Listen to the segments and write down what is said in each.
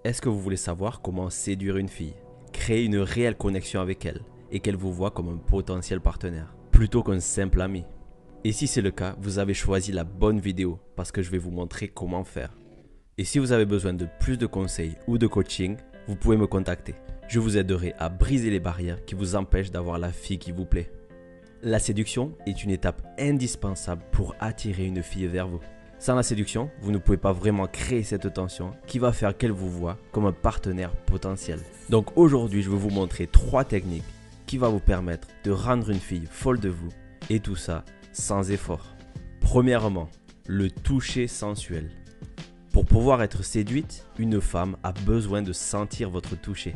Est-ce que vous voulez savoir comment séduire une fille, créer une réelle connexion avec elle et qu'elle vous voit comme un potentiel partenaire, plutôt qu'un simple ami? Et si c'est le cas, vous avez choisi la bonne vidéo parce que je vais vous montrer comment faire. Et si vous avez besoin de plus de conseils ou de coaching, vous pouvez me contacter. Je vous aiderai à briser les barrières qui vous empêchent d'avoir la fille qui vous plaît. La séduction est une étape indispensable pour attirer une fille vers vous. Sans la séduction, vous ne pouvez pas vraiment créer cette tension qui va faire qu'elle vous voit comme un partenaire potentiel. Donc aujourd'hui, je vais vous montrer 3 techniques qui vont vous permettre de rendre une fille folle de vous et tout ça sans effort. Premièrement, le toucher sensuel. Pour pouvoir être séduite, une femme a besoin de sentir votre toucher.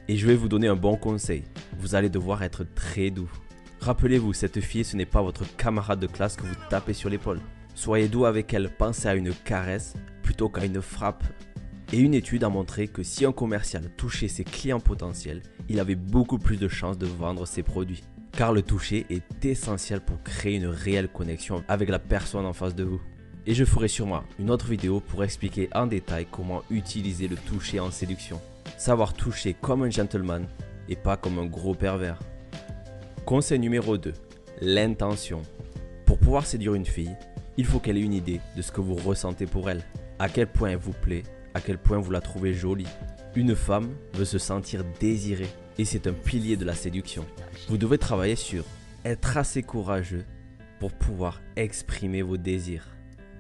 Et je vais vous donner un bon conseil, vous allez devoir être très doux. Rappelez-vous, cette fille, ce n'est pas votre camarade de classe que vous tapez sur l'épaule. Soyez doux avec elle, pensez à une caresse plutôt qu'à une frappe. Et une étude a montré que si un commercial touchait ses clients potentiels, il avait beaucoup plus de chances de vendre ses produits. Car le toucher est essentiel pour créer une réelle connexion avec la personne en face de vous. Et je ferai sûrement une autre vidéo pour expliquer en détail comment utiliser le toucher en séduction. Savoir toucher comme un gentleman et pas comme un gros pervers. Conseil numéro 2, l'intention. Pour pouvoir séduire une fille, il faut qu'elle ait une idée de ce que vous ressentez pour elle. À quel point elle vous plaît, à quel point vous la trouvez jolie. Une femme veut se sentir désirée et c'est un pilier de la séduction. Vous devez travailler sur être assez courageux pour pouvoir exprimer vos désirs.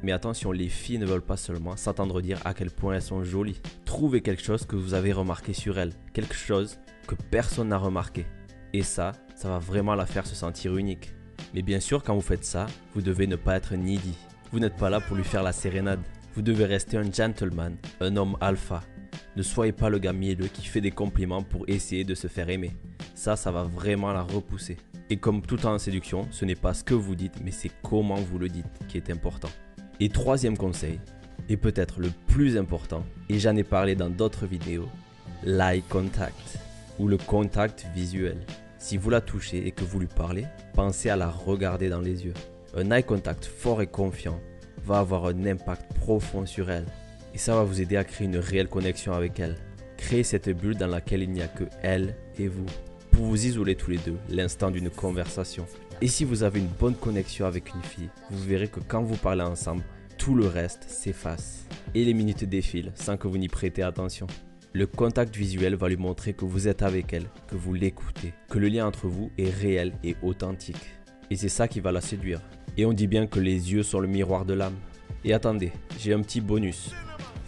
Mais attention, les filles ne veulent pas seulement s'attendre dire à quel point elles sont jolies. Trouvez quelque chose que vous avez remarqué sur elles, quelque chose que personne n'a remarqué. Et ça va vraiment la faire se sentir unique. Mais bien sûr, quand vous faites ça, vous devez ne pas être needy. Vous n'êtes pas là pour lui faire la sérénade. Vous devez rester un gentleman, un homme alpha. Ne soyez pas le gars mielleux qui fait des compliments pour essayer de se faire aimer. Ça va vraiment la repousser. Et comme tout en séduction, ce n'est pas ce que vous dites, mais c'est comment vous le dites qui est important. Et troisième conseil, et peut-être le plus important, et j'en ai parlé dans d'autres vidéos, l'eye contact, ou le contact visuel. Si vous la touchez et que vous lui parlez, pensez à la regarder dans les yeux. Un eye contact fort et confiant va avoir un impact profond sur elle. Et ça va vous aider à créer une réelle connexion avec elle. Créer cette bulle dans laquelle il n'y a que elle et vous. Pour vous isoler tous les deux, l'instant d'une conversation. Et si vous avez une bonne connexion avec une fille, vous verrez que quand vous parlez ensemble, tout le reste s'efface. Et les minutes défilent sans que vous n'y prêtez attention. Le contact visuel va lui montrer que vous êtes avec elle, que vous l'écoutez, que le lien entre vous est réel et authentique. Et c'est ça qui va la séduire. Et on dit bien que les yeux sont le miroir de l'âme. Et attendez, j'ai un petit bonus.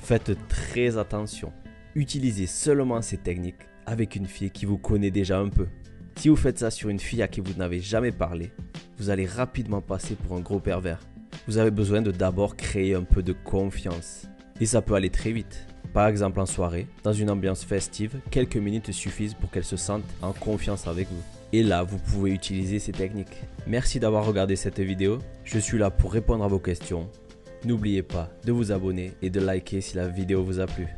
Faites très attention. Utilisez seulement ces techniques avec une fille qui vous connaît déjà un peu. Si vous faites ça sur une fille à qui vous n'avez jamais parlé, vous allez rapidement passer pour un gros pervers. Vous avez besoin de d'abord créer un peu de confiance. Et ça peut aller très vite. Par exemple en soirée, dans une ambiance festive, quelques minutes suffisent pour qu'elle se sente en confiance avec vous. Et là, vous pouvez utiliser ces techniques. Merci d'avoir regardé cette vidéo. Je suis là pour répondre à vos questions. N'oubliez pas de vous abonner et de liker si la vidéo vous a plu.